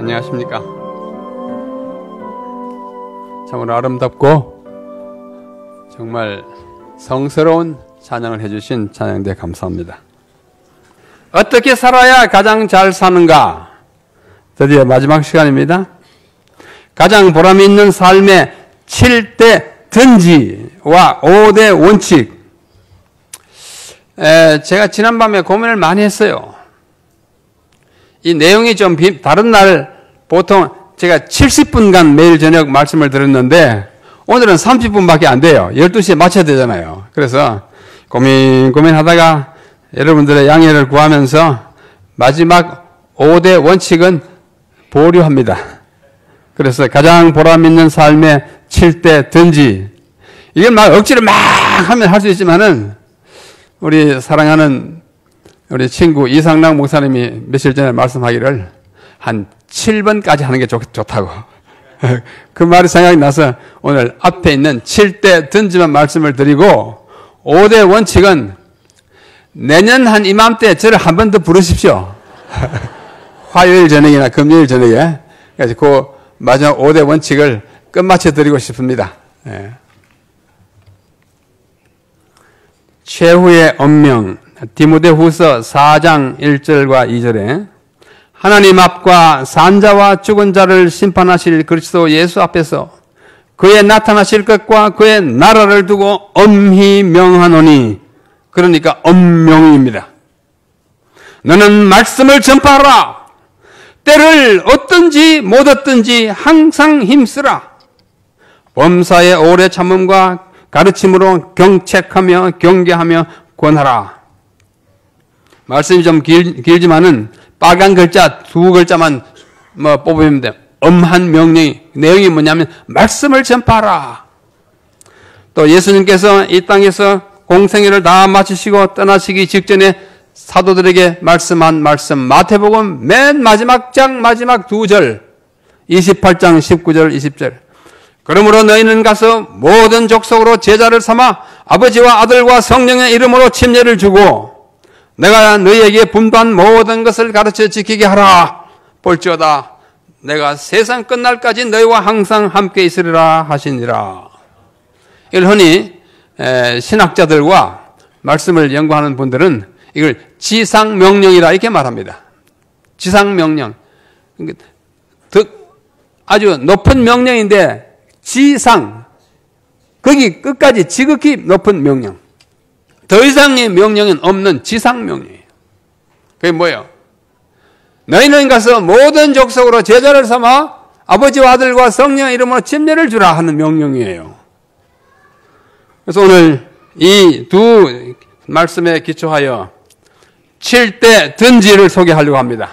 안녕하십니까. 참으로 아름답고 정말 성스러운 찬양을 해주신 찬양대 감사합니다. 어떻게 살아야 가장 잘 사는가? 드디어 마지막 시간입니다. 가장 보람이 있는 삶의 7대 든지와 5대 원칙. 제가 지난밤에 고민을 많이 했어요. 이 내용이 좀 다른 날 보통 제가 70분간 매일 저녁 말씀을 들었는데 오늘은 30분밖에 안 돼요. 12시에 마쳐야 되잖아요. 그래서 고민하다가 여러분들의 양해를 구하면서 마지막 5대 원칙은 보류합니다. 그래서 가장 보람 있는 삶의 7대 든지. 이걸 막 억지로 막 하면 할 수 있지만은 우리 사랑하는 우리 친구 이상락 목사님이 며칠 전에 말씀하기를 한 7번까지 하는 게 좋다고. 그 말이 생각이 나서 오늘 앞에 있는 7대 든지만 말씀을 드리고 5대 원칙은 내년 한 이맘때 저를 한 번 더 부르십시오. 화요일 저녁이나 금요일 저녁에. 그래서 그 마지막 5대 원칙을 끝마쳐 드리고 싶습니다. 최후의 언명, 디모데후서 4장 1절과 2절에 하나님 앞과 산자와 죽은 자를 심판하실 그리스도 예수 앞에서 그의 나타나실 것과 그의 나라를 두고 엄히 명하노니, 그러니까 엄명입니다. 너는 말씀을 전파하라. 때를 얻든지 못 얻든지 항상 힘쓰라. 범사의 오래 참음과 가르침으로 경책하며 경계하며 권하라. 말씀이 좀 길지만은 빨간 글자 2글자만 뽑으면 돼요. 엄한 명령이, 내용이 뭐냐면 말씀을 전파하라. 또 예수님께서 이 땅에서 공생애를 다 마치시고 떠나시기 직전에 사도들에게 말씀한 말씀, 마태복음 맨 마지막 장 마지막 2절, 28장 19절 20절. 그러므로 너희는 가서 모든 족속으로 제자를 삼아 아버지와 아들과 성령의 이름으로 침례를 주고 내가 너희에게 분부한 모든 것을 가르쳐 지키게 하라. 볼지어다 내가 세상 끝날까지 너희와 항상 함께 있으리라 하시니라. 이걸 흔히 신학자들과 말씀을 연구하는 분들은 이걸 지상명령이라 이렇게 말합니다. 지상명령. 아주 높은 명령인데 지상, 거기 끝까지 지극히 높은 명령. 더 이상의 명령은 없는 지상명령이에요. 그게 뭐예요? 너희는 가서 모든 족속으로 제자를 삼아 아버지와 아들과 성령의 이름으로 침례를 주라 하는 명령이에요. 그래서 오늘 이 두 말씀에 기초하여 7대 든지를 소개하려고 합니다.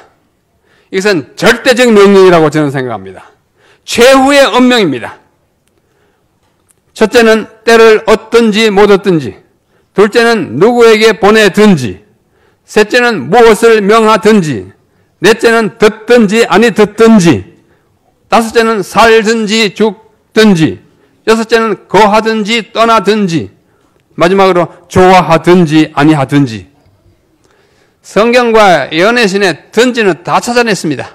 이것은 절대적 명령이라고 저는 생각합니다. 최후의 언명입니다. 첫째는 때를 얻든지 못 얻든지, 둘째는 누구에게 보내든지, 셋째는 무엇을 명하든지, 넷째는 듣든지 아니 듣든지, 다섯째는 살든지 죽든지, 여섯째는 거하든지 떠나든지, 마지막으로 좋아하든지 아니하든지. 성경과 연애신의 든지는 다 찾아냈습니다.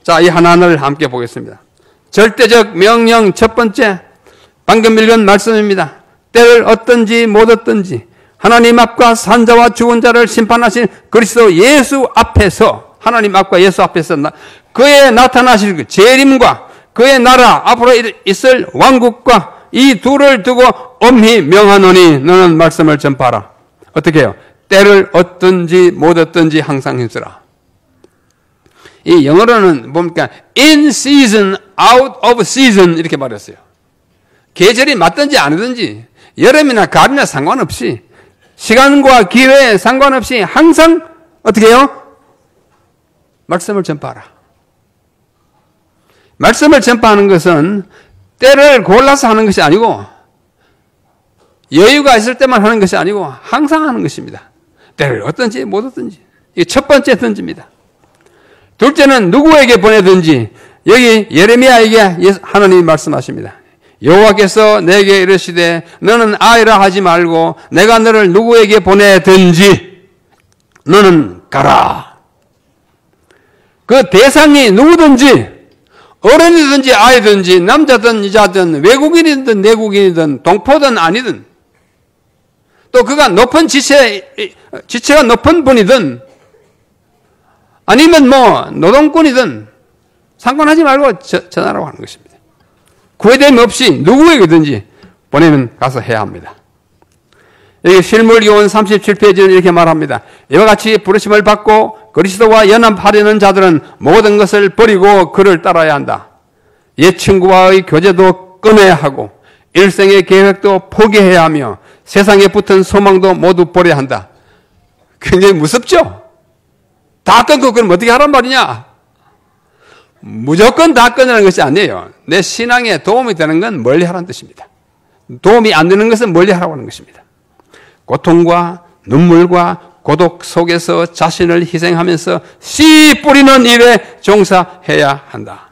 자, 이 하나하나를 함께 보겠습니다. 절대적 명령 첫 번째, 방금 읽은 말씀입니다. 때를 얻든지 못 얻든지 하나님 앞과 산자와 죽은 자를 심판하신 그리스도 예수 앞에서, 하나님 앞과 예수 앞에서 그의 나타나실 그 재림과 그의 나라, 앞으로 있을 왕국과 이 둘을 두고 엄히 명하노니 너는 말씀을 전파하라. 어떻게 해요? 때를 얻든지 못 얻든지 항상 힘쓰라. 이 영어로는 뭡니까? In season, out of season 이렇게 말했어요. 계절이 맞든지 아니든지 여름이나 가을이나 상관없이 시간과 기회에 상관없이 항상 어떻게 해요? 말씀을 전파하라. 말씀을 전파하는 것은 때를 골라서 하는 것이 아니고 여유가 있을 때만 하는 것이 아니고 항상 하는 것입니다. 때를 얻든지 못 얻든지. 이게 첫 번째 든지입니다. 둘째는 누구에게 보내든지, 여기 예레미야에게 하나님이 말씀하십니다. 여호와께서 내게 이르시되 너는 아이라 하지 말고 내가 너를 누구에게 보내든지 너는 가라. 그 대상이 누구든지 어른이든지 아이든지 남자든 여자든 외국인이든 내국인이든 동포든 아니든 또 그가 높은 지체가 높은 분이든 아니면 뭐 노동꾼이든 상관하지 말고 전하라고 하는 것입니다. 구애됨 없이 누구에게든지 보내면 가서 해야 합니다. 여기 실물요원 37페이지는 이렇게 말합니다. 이와 같이 부르심을 받고 그리스도와 연합하려는 자들은 모든 것을 버리고 그를 따라야 한다. 옛 친구와의 교제도 끊어야 하고 일생의 계획도 포기해야 하며 세상에 붙은 소망도 모두 버려야 한다. 굉장히 무섭죠? 다 끊고 그럼 어떻게 하란 말이냐? 무조건 다 끊으라는 것이 아니에요. 내 신앙에 도움이 되는 건 멀리 하라는 뜻입니다. 도움이 안 되는 것은 멀리 하라고 하는 것입니다. 고통과 눈물과 고독 속에서 자신을 희생하면서 씨 뿌리는 일에 종사해야 한다.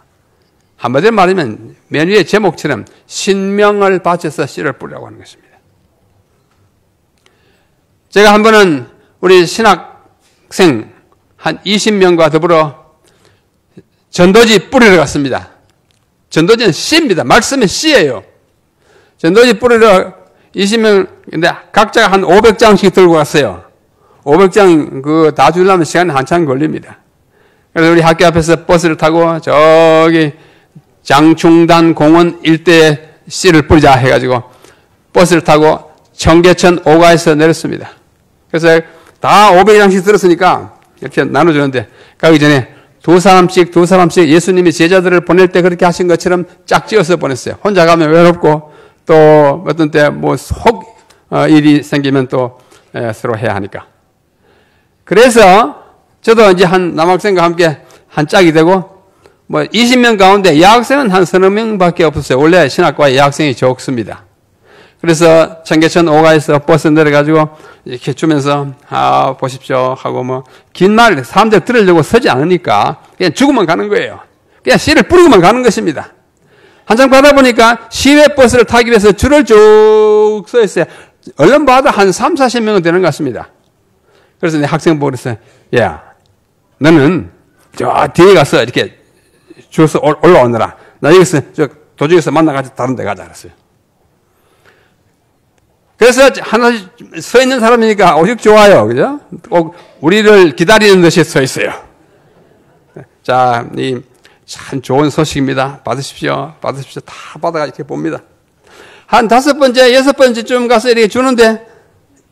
한마디로 말하면 맨 위의 제목처럼 신명을 바쳐서 씨를 뿌리라고 하는 것입니다. 제가 한 번은 우리 신학생 한 20명과 더불어 전도지 뿌리러 갔습니다. 전도지는 씨입니다. 말씀은 씨예요. 전도지 뿌리러 20명, 근데 각자가 한 500장씩 들고 갔어요. 500장 다 주려면 시간이 한참 걸립니다. 그래서 우리 학교 앞에서 버스를 타고 저기 장충단 공원 일대에 씨를 뿌리자 해가지고 버스를 타고 청계천 오가에서 내렸습니다. 그래서 다 500장씩 들었으니까 이렇게 나눠주는데 가기 전에 두 사람씩 예수님이 제자들을 보낼 때 그렇게 하신 것처럼 짝지어서 보냈어요. 혼자 가면 외롭고 또 어떤 때 뭐 속 일이 생기면 또 서로 해야 하니까. 그래서 저도 이제 한 남학생과 함께 한 짝이 되고 뭐 20명 가운데 여학생은 한 서너 명밖에 없었어요. 원래 신학과에 여학생이 적습니다. 그래서 청계천 오가에서 버스 내려가지고 이렇게 주면서 보십시오 하고 뭐 긴 말 사람들 들으려고 서지 않으니까 그냥 주고만 가는 거예요. 그냥 씨를 뿌리고만 가는 것입니다. 한참 가다 보니까 시외 버스를 타기 위해서 줄을 쭉 서 있어요. 얼른 봐도 한 3, 40명은 되는 것 같습니다. 그래서 내 학생 보고 그랬어요. 야, 너는 저 뒤에 가서 이렇게 줄서 올라오느라. 나 여기서 저 도중에서 만나가지고 다른 데 가자 그랬어요. 그래서 하나 서 있는 사람이니까 오직 좋아요. 그죠? 꼭 우리를 기다리는 듯이 서 있어요. 자, 참 좋은 소식입니다. 받으십시오. 다 받아가 이렇게 봅니다. 한 5번째, 6번째쯤 가서 이렇게 주는데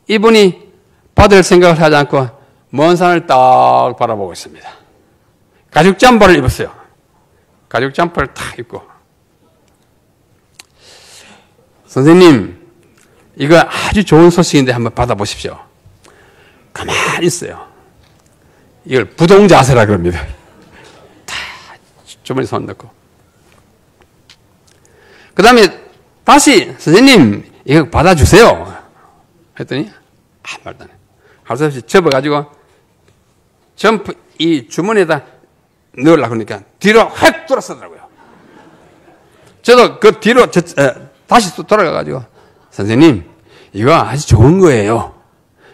이분이 받을 생각을 하지 않고 먼 산을 딱 바라보고 있습니다. 가죽 잠바를 입었어요. 가죽 잠바를 딱 입고. 선생님, 이거 아주 좋은 소식인데 한번 받아보십시오. 가만히 있어요. 이걸 부동자세라 그럽니다. 주머니 손 넣고. 그 다음에 다시 선생님 이거 받아주세요 했더니 말도 안 해. 할 수 없이 접어가지고 이 주머니에다 넣으려고 하니까 뒤로 획 돌아서더라고요. 저도 그 뒤로 다시 또 돌아가가지고 선생님 이거 아주 좋은 거예요.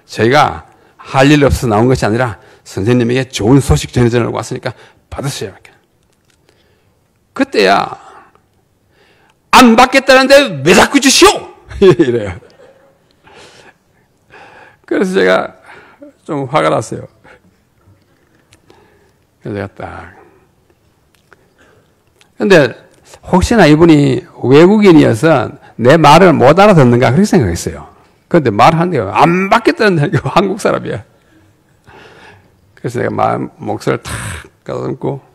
저희가 할 일 없어서 나온 것이 아니라 선생님에게 좋은 소식 전해주려고 왔으니까 받으세요. 그때야 안 받겠다는데 왜 자꾸 주시오? 이래요. 그래서 제가 좀 화가 났어요. 그래서 제가 딱. 근데 혹시나 이분이 외국인이어서 내 말을 못 알아듣는가 그렇게 생각했어요. 그런데 말하는데 안 받겠다는데 한국 사람이야. 그래서 제가 목소리를 탁 가다듬고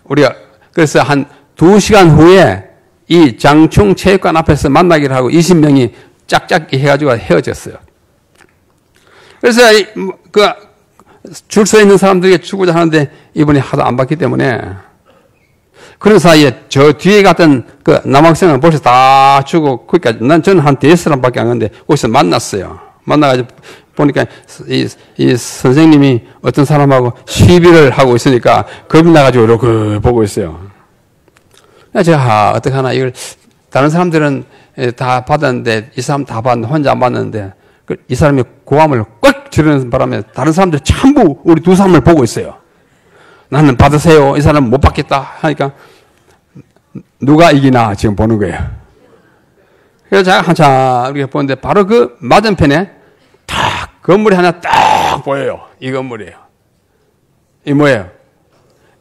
우리가 그래서 한 2시간 후에 이 장충 체육관 앞에서 만나기를 하고 20명이 짝짝 해가지고 헤어졌어요. 그래서 그 줄 서 있는 사람들에게 주고자 하는데 이분이 하도 안 받기 때문에 그런 사이에 저 뒤에 갔던 그 남학생은 벌써 다 주고 그러니까 저는 한 4사람밖에 안 갔는데 거기서 만났어요. 만나가지고 보니까 이 선생님이 어떤 사람하고 시비를 하고 있으니까 겁이 나가지고 이렇게 보고 있어요. 제가 어떡하나 이걸 다른 사람들은 다 받았는데 이 사람 다 받았는데 혼자 안 받았는데 이 사람이 고함을 꽉 지르는 바람에 다른 사람들이 전부 우리 두 사람을 보고 있어요. 나는 받으세요. 이 사람은 못 받겠다. 하니까 누가 이기나 지금 보는 거예요. 그래서 제가 한참 이렇게 보는데 바로 그 맞은편에 딱 건물이 하나 딱 보여요. 이 건물이에요. 이 뭐예요?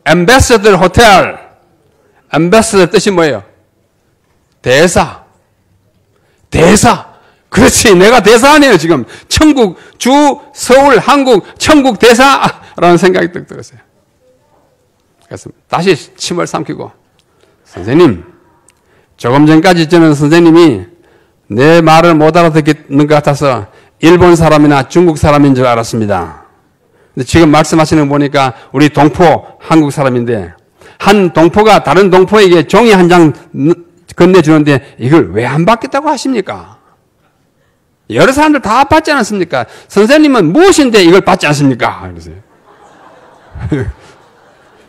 Ambassador Hotel. Ambassador 뜻이 뭐예요? 대사. 대사. 그렇지. 내가 대사 아니에요, 지금. 천국, 주, 서울, 한국, 천국 대사라는 생각이 딱 들었어요. 그래서 다시 침을 삼키고, 선생님, 조금 전까지 저는 선생님이 내 말을 못 알아듣는 것 같아서 일본 사람이나 중국 사람인 줄 알았습니다. 근데 지금 말씀하시는 거 보니까 우리 동포, 한국 사람인데, 한 동포가 다른 동포에게 종이 한 장 건네주는데 이걸 왜 안 받겠다고 하십니까? 여러 사람들 다 받지 않았습니까? 선생님은 무엇인데 이걸 받지 않습니까? 그러세요.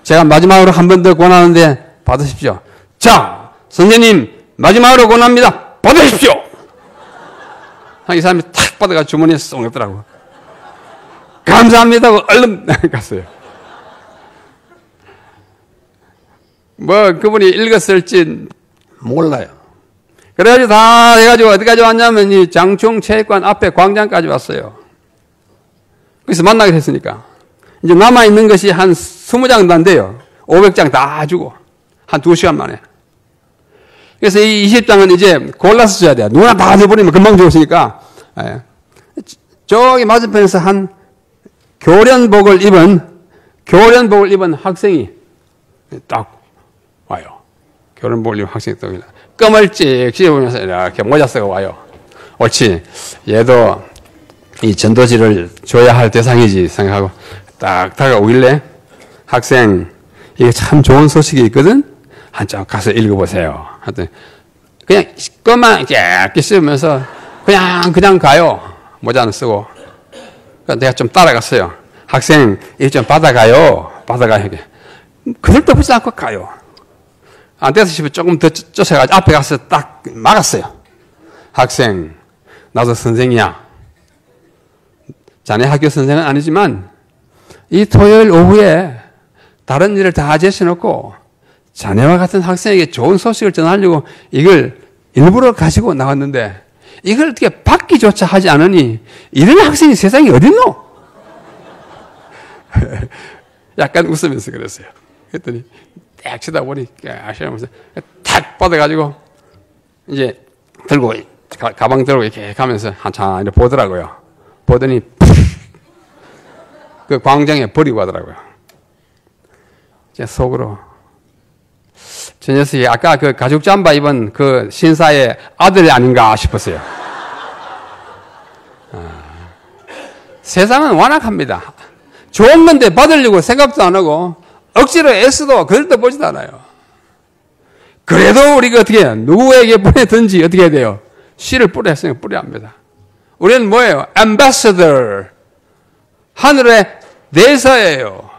제가 마지막으로 한 번 더 권하는데 받으십시오. 자, 선생님 마지막으로 권합니다. 받으십시오. 이 사람이 탁 받아가 주머니에 쏙 넣더라고. 감사합니다 하고 얼른 갔어요. 뭐 그분이 읽었을지 몰라요. 그래가지고 다 해가지고 어디까지 왔냐면 이 장충체육관 앞에 광장까지 왔어요. 그래서 만나게 됐으니까 이제 남아있는 것이 한 20장도 안 돼요. 500장 다 주고 한 2시간 만에. 그래서 이 20장은 이제 골라서 줘야 돼요. 누구나 다 줘버리면 금방 죽었으니까. 저기 맞은편에서 한 교련복을 입은 학생이 딱 와요. 교련복을 입은 학생이 또 껌을 찍 씹으면서 이렇게 모자 쓰고 와요. 옳지. 얘도 이 전도지를 줘야 할 대상이지 생각하고 딱 다가오길래 학생, 이게 참 좋은 소식이 있거든? 한쪽 가서 읽어보세요. 하여튼 그냥 껌만 이렇게 씹으면서 그냥 가요. 모자는 쓰고. 그러니까 내가 좀 따라갔어요. 학생, 이거 좀 받아가요. 이렇게. 그들도 보지 않고 가요. 안 돼서 싶어 조금 더 쫓아가지고 앞에 가서 딱 막았어요. 학생, 나도 선생이야. 자네 학교 선생은 아니지만 이 토요일 오후에 다른 일을 다 제쳐놓고 자네와 같은 학생에게 좋은 소식을 전하려고 이걸 일부러 가지고 나왔는데 이걸 어떻게 받기조차 하지 않으니 이런 학생이 세상에 어딨노? 약간 웃으면서 그랬어요. 그랬더니 딱 쳐다보니 아시면서 탁 받아가지고 이제 들고 가방 들고 이렇게 가면서 한참 이렇게 보더라고요. 보더니 그 광장에 버리고 가더라고요. 제 속으로 저 녀석이 아까 그 가죽 잠바 입은 그 신사의 아들이 아닌가 싶었어요. 세상은 완악합니다. 좋은 건데 받으려고 생각도 안 하고 억지로 애써도 그들도 보지도 않아요. 그래도 우리가 어떻게 해요? 누구에게 보내든지 어떻게 해야 돼요? 씨를 뿌려야 합니다. 우리는 뭐예요? Ambassador. 하늘의 대사예요.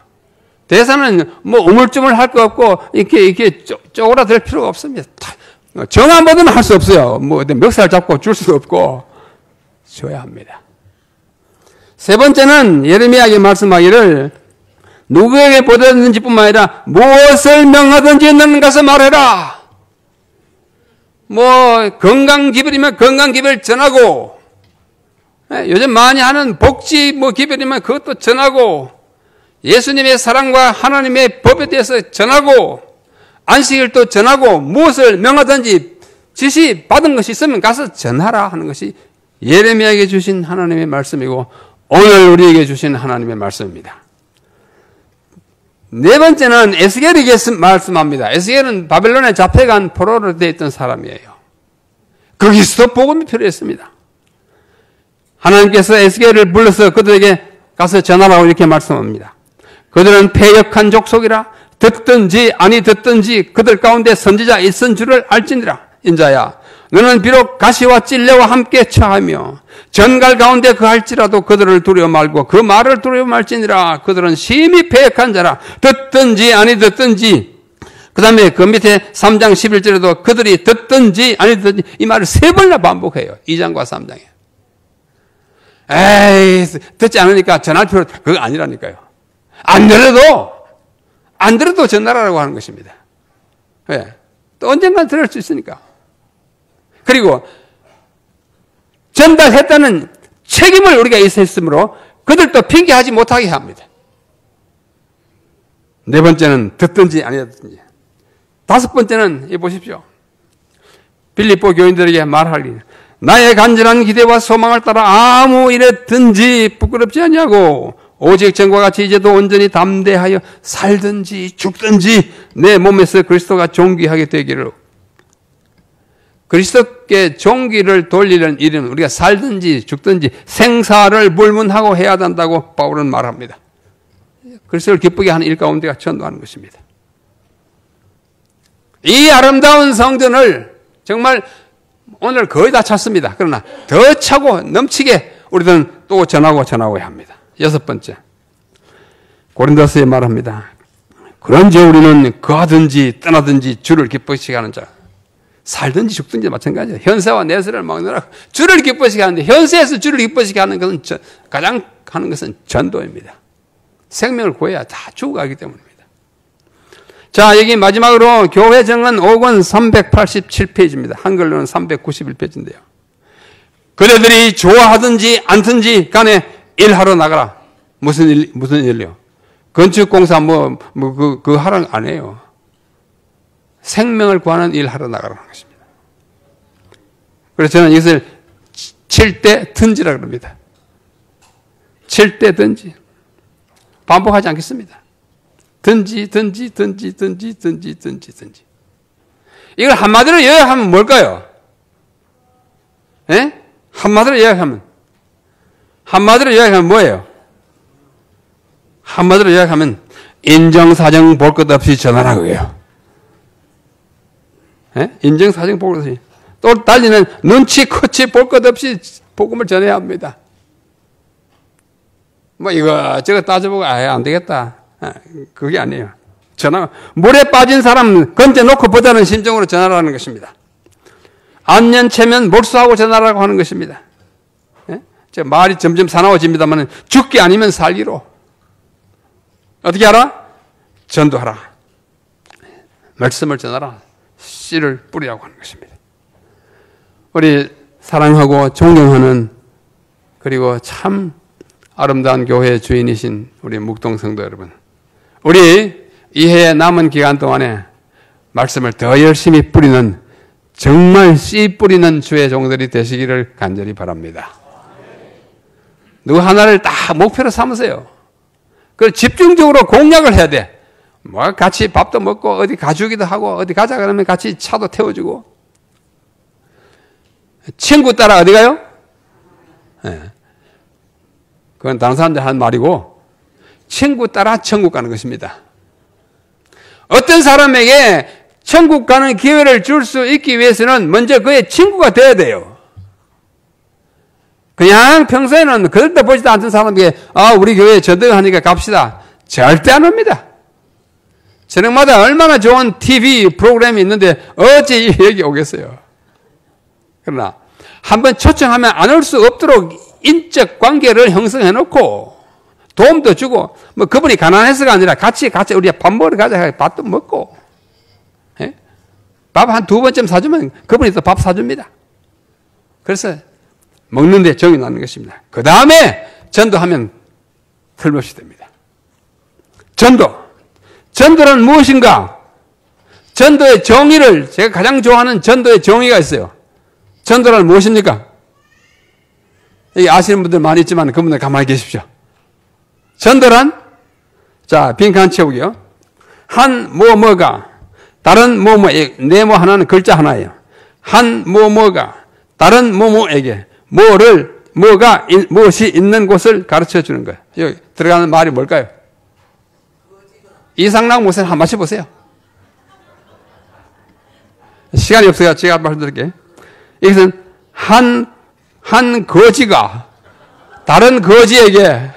대사는 뭐 우물쭈물 할 거 없고 이렇게 쪼그라들 필요가 없습니다. 정한 뭐든 할 수 없어요. 뭐 멱살 잡고 줄 수도 없고 줘야 합니다. 세 번째는 예레미야에게 말씀하기를 누구에게 보내든지뿐만 아니라 무엇을 명하든지 너는 가서 말해라. 뭐 건강기별이면 건강기별 전하고, 요즘 많이 하는 복지 뭐 기별이면 그것도 전하고, 예수님의 사랑과 하나님의 법에 대해서 전하고, 안식을 또 전하고, 무엇을 명하든지 지시 받은 것이 있으면 가서 전하라 하는 것이 예레미야에게 주신 하나님의 말씀이고 오늘 우리에게 주신 하나님의 말씀입니다. 네 번째는 에스겔에게 말씀합니다. 에스겔은 바벨론에 잡혀간 포로로 되어 있던 사람이에요. 거기서도 복음이 필요했습니다. 하나님께서 에스겔을 불러서 그들에게 가서 전하라고 이렇게 말씀합니다. 그들은 패역한 족속이라 듣든지 아니 듣든지 그들 가운데 선지자 있은 줄을 알지니라. 인자야, 너는 비록 가시와 찔레와 함께 처하며 전갈 가운데 거할지라도 그들을 두려워 말고 그 말을 두려워 말지니라. 그들은 심히 패역한 자라. 듣든지 아니 듣든지. 그 다음에 그 밑에 3장 11절에도 그들이 듣든지 아니 듣든지 이 말을 3번이나 반복해요. 2장과 3장에. 에이, 듣지 않으니까 전할 필요 그거 아니라니까요. 안 들어도 안 들어도 전달하라고 하는 것입니다. 왜? 또 언젠간 들을 수 있으니까. 그리고 전달했다는 책임을 우리가 있었으므로 그들도 핑계하지 못하게 합니다. 네 번째는 듣든지 아니든지. 다섯 번째는 이 보십시오. 빌립보 교인들에게 말하리. 나의 간절한 기대와 소망을 따라 아무 일에든지 부끄럽지 아니하고 오직 전과 같이 이제도 온전히 담대하여 살든지 죽든지 내 몸에서 그리스도가 존귀하게 되기를. 그리스도께 존귀를 돌리는 일은 우리가 살든지 죽든지 생사를 불문하고 해야 한다고 바울은 말합니다. 그리스도를 기쁘게 하는 일 가운데가 전도하는 것입니다. 이 아름다운 성전을 정말 오늘 거의 다 찼습니다. 그러나 더 차고 넘치게 우리들은 또 전하고야 합니다. 여섯 번째, 고린도서에 말합니다. 그런즉 우리는 거하든지 떠나든지 주를 기쁘시게 하는 자. 살든지 죽든지 마찬가지예요. 현세와 내세를 막느라 주를 기쁘시게 하는데 현세에서 주를 기쁘시게 하는 것은 가장 하는 것은 전도입니다. 생명을 구해야 다 죽어가기 때문입니다. 자, 여기 마지막으로 교회 정언 5권 387페이지입니다. 한글로는 391페이지인데요. 그대들이 좋아하든지 않든지 간에 일하러 나가라. 무슨 일이요? 건축공사 그 하라 안 해요. 생명을 구하는 일 하러 나가라는 것입니다. 그래서 저는 이것을 칠 때 든지라 그럽니다. 칠 때 든지. 반복하지 않겠습니다. 든지. 이걸 한마디로 요약하면 뭘까요? 예? 한마디로 요약하면 뭐예요? 한마디로 요약하면 인정사정 볼 것 없이 전하라고요. 예? 인정사정 볼 것 없이. 또 달리는 눈치 코치 볼 것 없이 복음을 전해야 합니다. 뭐 저거 따져보고 안 되겠다. 그게 아니에요. 물에 빠진 사람 건져놓고 보자는 심정으로 전하라는 것입니다. 안면체면 몰수하고 전하라고 하는 것입니다. 예? 말이 점점 사나워집니다만 죽기 아니면 살기로. 어떻게 하라? 전도하라. 말씀을 전하라. 씨를 뿌리라고 하는 것입니다. 우리 사랑하고 존경하는 그리고 참 아름다운 교회의 주인이신 우리 묵동 성도 여러분, 우리 이 해의 남은 기간 동안에 말씀을 더 열심히 뿌리는 정말 씨 뿌리는 주의 종들이 되시기를 간절히 바랍니다. 누구 하나를 딱 목표로 삼으세요. 그걸 집중적으로 공략을 해야 돼. 뭐 같이 밥도 먹고 어디 가주기도 하고 어디 가자 그러면 같이 차도 태워주고. 친구 따라 어디 가요? 네. 그건 다른 사람들 하는 말이고 친구 따라 천국 가는 것입니다. 어떤 사람에게 천국 가는 기회를 줄 수 있기 위해서는 먼저 그의 친구가 돼야 돼요. 그냥 평소에는 그들도 보지도 않던 사람에게 우리 교회에 전도하니까 갑시다. 절대 안 옵니다. 저녁마다 얼마나 좋은 TV 프로그램이 있는데 어찌 여기 오겠어요. 그러나 한번 초청하면 안 올 수 없도록 인적 관계를 형성해 놓고 도움도 주고 뭐 그분이 가난해서가 아니라 같이 우리 밥 먹으러 가자. 밥도 먹고 예? 밥 한 2번쯤 사주면 그분이 또 밥 사줍니다. 그래서 먹는데 정이 나는 것입니다. 그 다음에 전도하면 틀림없이 됩니다. 전도는 무엇인가? 전도의 정의를 제가 가장 좋아하는 전도의 정의가 있어요. 전도란 무엇입니까? 여기 아시는 분들 많이 있지만 그분들 가만히 계십시오. 전도란 자 빈칸 채우기요. 한 뭐가 다른 네모 하나는 글자 하나예요. 한 뭐가 다른 뭐에게 무엇이 있는 곳을 가르쳐 주는 거예요. 여기 들어가는 말이 뭘까요? 이상락 목사님 한 말씀 보세요. 시간이 없어요. 제가 말씀드릴게요. 이것은 한 거지가 다른 거지에게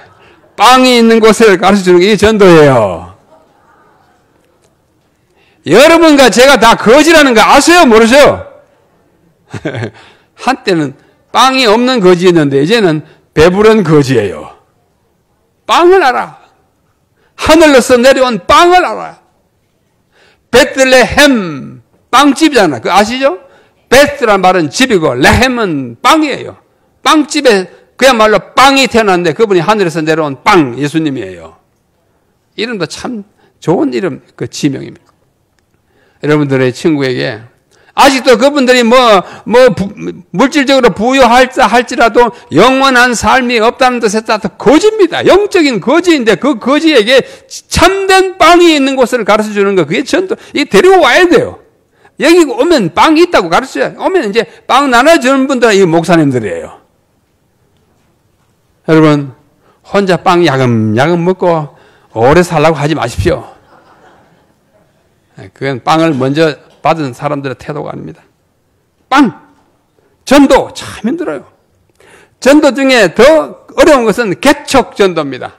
빵이 있는 곳을 가르쳐 주는 게 전도예요. 여러분과 제가 다 거지라는 거 아세요? 모르세요? 한때는 빵이 없는 거지였는데 이제는 배부른 거지예요. 빵을 알아. 하늘로서 내려온 빵을 알아요. 베들레헴 빵집이잖아. 그 아시죠? 베스란 말은 집이고 레헴은 빵이에요. 빵집에 그야말로 빵이 태어났는데 그분이 하늘에서 내려온 빵 예수님이에요. 이름도 참 좋은 이름, 그 지명입니다. 여러분들의 친구에게 아직도 그분들이 물질적으로 부유할지라도 영원한 삶이 없다는 뜻에 따라 거지입니다. 영적인 거지인데 그 거지에게 참된 빵이 있는 곳을 가르쳐 주는 거, 그게 전도, 이게 데리고 와야 돼요. 여기 오면 빵이 있다고 가르쳐요. 오면 이제 빵 나눠주는 분들은 이 목사님들이에요. 여러분, 혼자 빵 야금야금 먹고 오래 살라고 하지 마십시오. 그건 빵을 먼저 받은 사람들의 태도가 아닙니다. 빵! 전도 참 힘들어요. 전도 중에 더 어려운 것은 개척 전도입니다.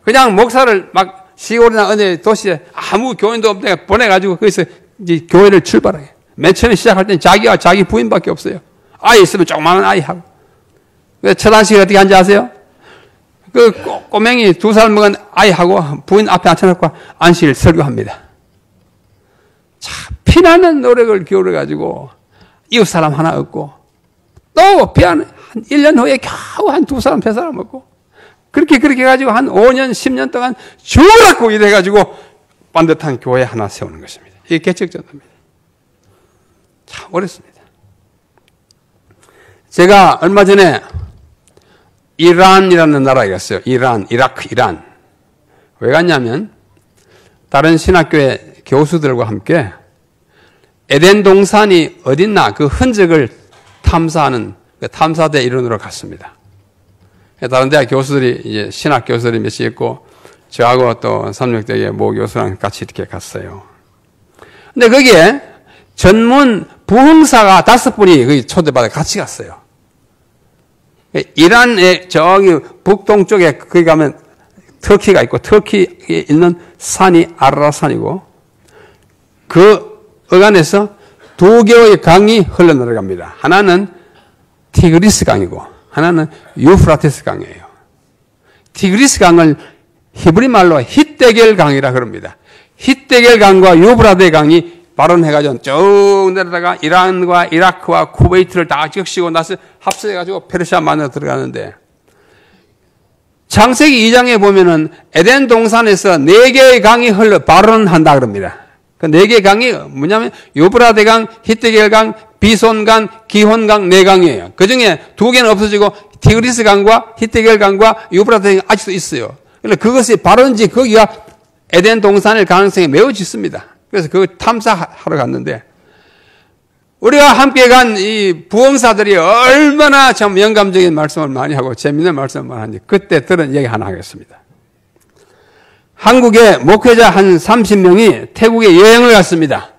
그냥 목사를 막 시골이나 어느 도시에 아무 교인도 없는데 보내가지고 거기서 이제 교회를 출발하게. 맨 처음에 시작할 때는 자기와 자기 부인밖에 없어요. 아이 있으면 조그마한 아이하고. 첫 안식일 어떻게 하는지 아세요? 그 꼬맹이 2살 먹은 아이하고 부인 앞에 앉혀놓고 안식일 설교합니다. 참 피나는 노력을 기울여가지고 이웃 사람 하나 얻고 또 피하는 한 1년 후에 겨우 한 2사람, 3사람 얻고 그렇게 해가지고 한 5년, 10년 동안 죽으라고 일해가지고 반듯한 교회 하나 세우는 것입니다. 이게 개척전도입니다. 참 어렵습니다. 제가 얼마 전에 이란이라는 나라에 갔어요. 이란, 이라크, 이란. 왜 갔냐면 다른 신학교의 교수들과 함께 에덴 동산이 어딨나 그 흔적을 탐사하는 그 탐사대 일원으로 갔습니다. 다른 대학 교수들이 이제 신학 교수들이 몇이 있고 저하고 또 삼육대의 모 교수랑 같이 이렇게 갔어요. 근데 거기에 전문 부흥사가 5분이 거기 초대받아 같이 갔어요. 이란의 저기 북동쪽에 거기 가면 터키가 있고 터키에 있는 산이 아라라산이고 그 어간에서 2개의 강이 흘러내려갑니다. 하나는 티그리스 강이고 하나는 유프라테스 강이에요. 티그리스 강을 히브리 말로 히데겔 강이라 그럽니다. 히데겔 강과 유프라테 강이 발원해가지고 쭉 내려다가 이란과 이라크와 쿠웨이트를 다 적시고 나서 합세해가지고 페르시아만으로 들어가는데 창세기 2장에 보면은 에덴 동산에서 4개의 강이 발원한다 그럽니다. 그 4개의 강이 뭐냐면 유브라데 강, 히데겔 강, 비손 강, 기혼 강 4강이에요. 그 중에 2개는 없어지고 티그리스 강과 히데겔 강과 유브라데 강이 아직도 있어요. 그러니까 그것이 발원지 거기가 에덴 동산일 가능성이 매우 짙습니다. 그래서 그걸 탐사하러 갔는데 우리가 함께 간 이 부흥사들이 얼마나 참 영감적인 말씀을 많이 하고 재미있는 말씀을 많이 하는지 그때 들은 얘기 하나 하겠습니다. 한국의 목회자 한 30명이 태국에 여행을 갔습니다.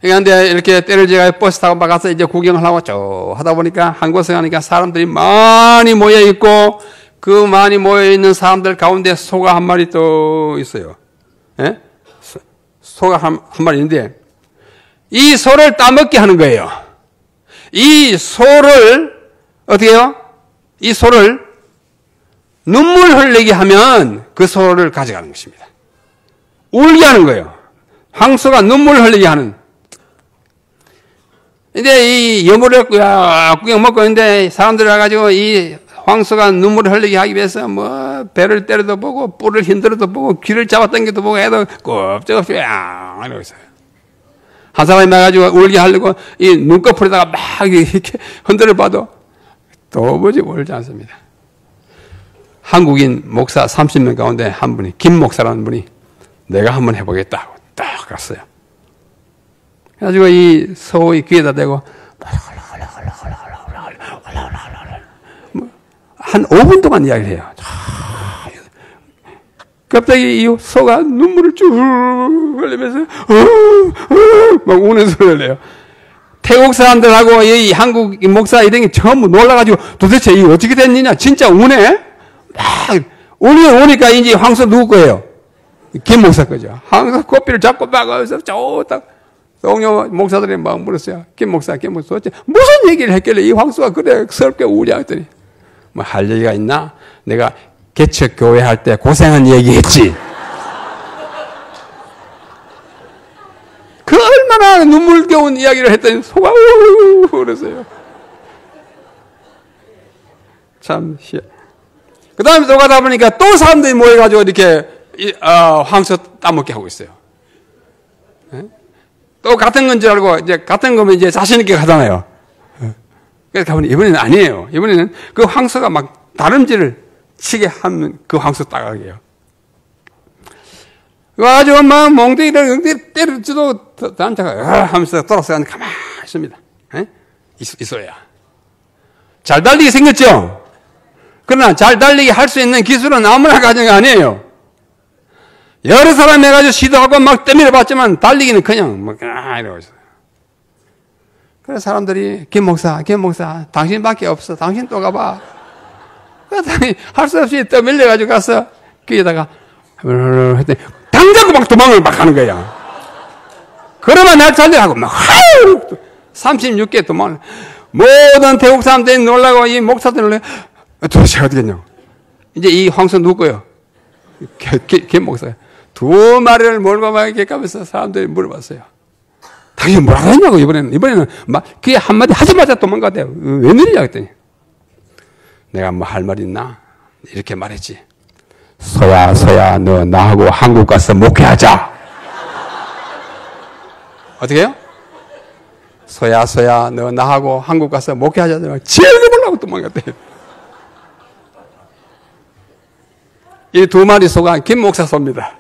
그런데 이렇게 때를 지가 버스 타고 가서 이제 구경을 하고 쭉 하다 보니까 한 곳에 가니까 사람들이 많이 모여 있고 그 많이 모여 있는 사람들 가운데 소가 한 마리 또 있어요. 예? 소가 한 마리 있는데 이 소를 따먹게 하는 거예요. 이 소를 어떻게 해요? 이 소를 눈물 흘리게 하면 그 소를 가져가는 것입니다. 울게 하는 거예요. 황소가 눈물 흘리게 하는. 근데 이 여물을 구경 먹고 있는데 사람들이 와가지고 이 황소가 눈물을 흘리게 하기 위해서 뭐 배를 때려도 보고 뿔을 흔들어도 보고 귀를 잡아당겨도 보고 해도 꼼짝없이 이러고 있어요. 한 사람이 와가지고 울게 하려고 이 눈꺼풀에다가 막 이렇게 흔들어 봐도 도무지 울지 않습니다. 한국인 목사 30명 가운데 한 분이 김 목사라는 분이 내가 한번 해보겠다고 딱 갔어요. 그래가지고 이 소의 귀에다 대고 한 5분 동안 이야기를 해요. 갑자기 이 소가 눈물을 쭉 흘리면서 막 우는 소리를 내요. 태국 사람들하고 이 한국 목사 이런 게 전부 놀라가지고 도대체 이게 어떻게 됐느냐 진짜 우네? 막 우니까 이제 황소 누구 거예요? 김 목사 거죠. 황소 코피를 잡고 막 어디서 딱 동료 목사들이 막 물었어요. 김 목사 도대체 무슨 얘기를 했길래 이 황소가 그래 서럽게 우냐 했더니 뭐 할 얘기가 있나? 내가 개척 교회 할 때 고생한 얘기했지. 그 얼마나 눈물겨운 이야기를 했더니 속아 우우우 그랬어요. 참 희한해. 그 다음에 또 가다 보니까 또 사람들이 모여가지고 이렇게 황소 따먹게 하고 있어요. 네? 또 같은 건 줄 알고 이제 같은 거면 이제 자신 있게 가잖아요. 그래서 가보니 이번에는 아니에요. 이번에는 그 황소가 막 다름질을 치게 하면 그 황소 따가게요. 그래가지고 막 멍때리를 때려줘도 단자가 하면서 돌아서 가만히 있습니다. 네? 있어야. 잘 달리게 생겼죠? 그러나 잘 달리게 할 수 있는 기술은 아무나 가진 게 아니에요. 여러 사람 해가지고 시도하고 막 떠밀어 봤지만 달리기는 그냥 막 이러고 있어요. 그래서 사람들이 김 목사 당신밖에 없어. 당신 또 가봐. 그랬더니 할 수 없이 떠밀려가지고 가서 귀에다가 했더니 당장 막 도망을 막 하는 거야. 그러면 날 살려하고 막 36개 도망을. 모든 태국 사람들이 놀라고 이 목사들 놀래. 도대체 어떻게 했냐고. 이제 이 황소 누구예요? 김 목사예요. 2마리를 몰고 막 이렇게 가면서 사람들이 물어봤어요. 당신 뭐라고 했냐고, 이번에는 막, 그게 한마디 하자마자 도망갔대요. 웬일이냐, 그랬더니. 내가 뭐 할 말 있나? 이렇게 말했지. 소야, 너 나하고 한국 가서 목회하자. 어떻게 해요? 소야, 너 나하고 한국 가서 목회하자. 제일 보려고 도망갔대요. 이 2마리 소가 김 목사 소입니다.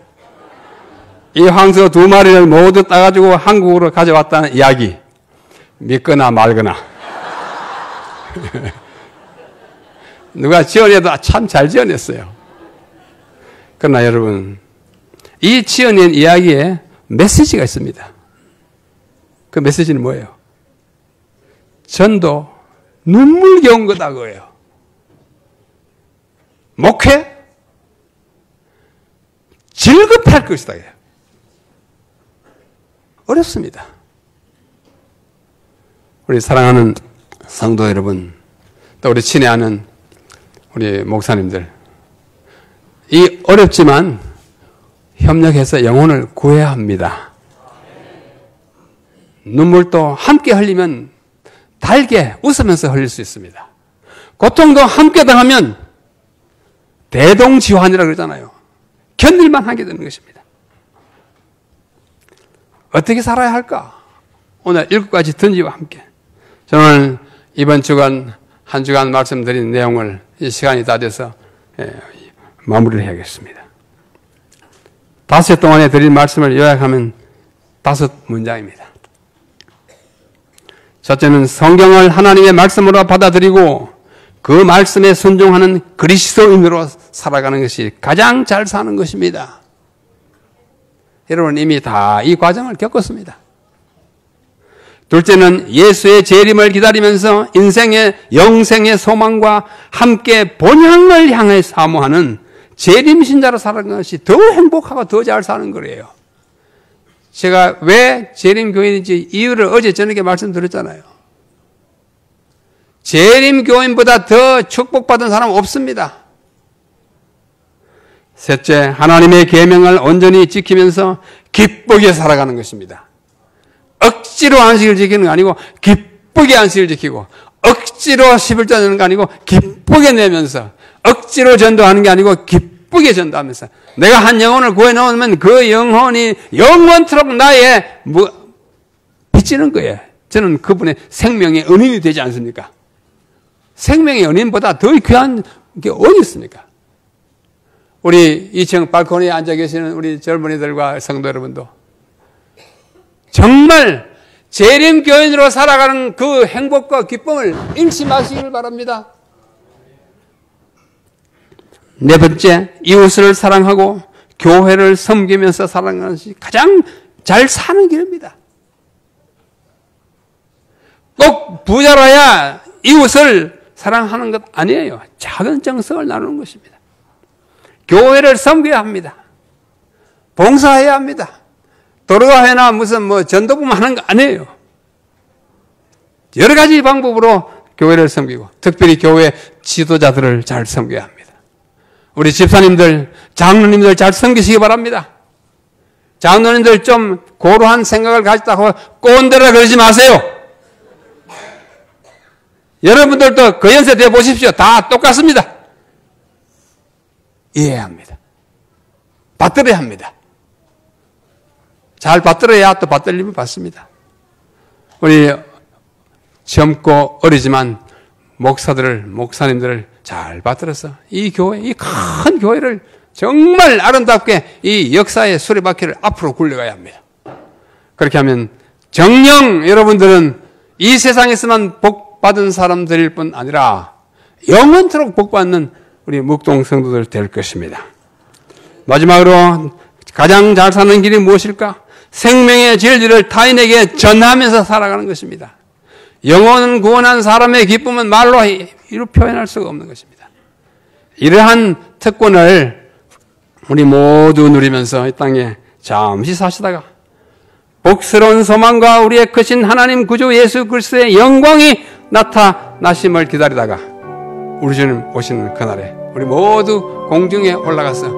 이 황소 2마리를 모두 따가지고 한국으로 가져왔다는 이야기. 믿거나 말거나. 누가 지어내도 참 잘 지어냈어요. 그러나 여러분, 이 지어낸 이야기에 메시지가 있습니다. 그 메시지는 뭐예요? 전도 눈물겨운 거다 그거예요. 목회 즐겁할 것이다. 어렵습니다. 우리 사랑하는 성도 여러분, 또 우리 친애하는 우리 목사님들, 이 어렵지만 협력해서 영혼을 구해야 합니다. 눈물도 함께 흘리면 달게 웃으면서 흘릴 수 있습니다. 고통도 함께 당하면 대동지환이라고 그러잖아요. 견딜만 하게 되는 것입니다. 어떻게 살아야 할까? 오늘 7가지 던지와 함께 저는 이번 주간 한 주간 말씀드린 내용을 이 시간이 다 돼서 마무리를 해야겠습니다. 5회 동안에 드린 말씀을 요약하면 5문장입니다. 첫째는 성경을 하나님의 말씀으로 받아들이고 그 말씀에 순종하는 그리스도인으로 살아가는 것이 가장 잘 사는 것입니다. 여러분 이미 다 이 과정을 겪었습니다. 둘째는 예수의 재림을 기다리면서 인생의 영생의 소망과 함께 본향을 향해 사모하는 재림신자로 살아가는 것이 더 행복하고 더 잘 사는 거예요. 제가 왜 재림교인인지 이유를 어제 저녁에 말씀드렸잖아요. 재림교인보다 더 축복받은 사람 없습니다. 셋째, 하나님의 계명을 온전히 지키면서 기쁘게 살아가는 것입니다. 억지로 안식을 지키는 거 아니고 기쁘게 안식을 지키고, 억지로 11조 내는 거 아니고 기쁘게 내면서, 억지로 전도하는 게 아니고 기쁘게 전도하면서, 내가 한 영혼을 구해놓으면 그 영혼이 영원토록 나의 빚지는 거예요. 저는 그분의 생명의 은인이 되지 않습니까? 생명의 은인보다 더 귀한 게 어디 있습니까? 우리 2층 발코니에 앉아 계시는 우리 젊은이들과 성도 여러분도 정말 재림교인으로 살아가는 그 행복과 기쁨을 잃지 마시길 바랍니다. 네 번째, 이웃을 사랑하고 교회를 섬기면서 살아가는 것이 가장 잘 사는 길입니다. 꼭 부자라야 이웃을 사랑하는 것 아니에요. 작은 정성을 나누는 것입니다. 교회를 섬겨야 합니다. 봉사해야 합니다. 도로가회나 무슨 전도부만 하는 거 아니에요. 여러 가지 방법으로 교회를 섬기고, 특별히 교회 지도자들을 잘 섬겨야 합니다. 우리 집사님들, 장로님들 잘 섬기시기 바랍니다. 장로님들 좀 고루한 생각을 가졌다고 꼰대라 그러지 마세요. 여러분들도 그 연세 돼 보십시오. 다 똑같습니다. 이해해야 합니다. 받들어야 합니다. 잘 받들어야 또 받들림을 받습니다. 우리 젊고 어리지만 목사님들을 잘 받들어서 이 교회, 이 큰 교회를 정말 아름답게 이 역사의 수레바퀴를 앞으로 굴려가야 합니다. 그렇게 하면 정녕 여러분들은 이 세상에서만 복받은 사람들일 뿐 아니라 영원토록 복받는 우리 묵동 성도들 될 것입니다. 마지막으로 가장 잘 사는 길이 무엇일까? 생명의 진리를 타인에게 전하면서 살아가는 것입니다. 영혼 구원한 사람의 기쁨은 말로 이루 표현할 수가 없는 것입니다. 이러한 특권을 우리 모두 누리면서 이 땅에 잠시 사시다가 복스러운 소망과 우리의 크신 하나님 구주 예수 그리스도의 영광이 나타나심을 기다리다가 우리 주님 오시는 그날에 우리 모두 공중에 올라가서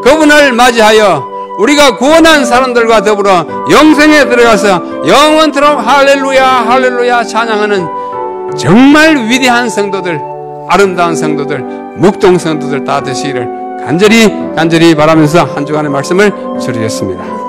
그분을 맞이하여 우리가 구원한 사람들과 더불어 영생에 들어가서 영원토록 할렐루야 할렐루야 찬양하는 정말 위대한 성도들, 아름다운 성도들, 묵동 성도들 다 되시기를 간절히 바라면서 한 주간의 말씀을 드리겠습니다.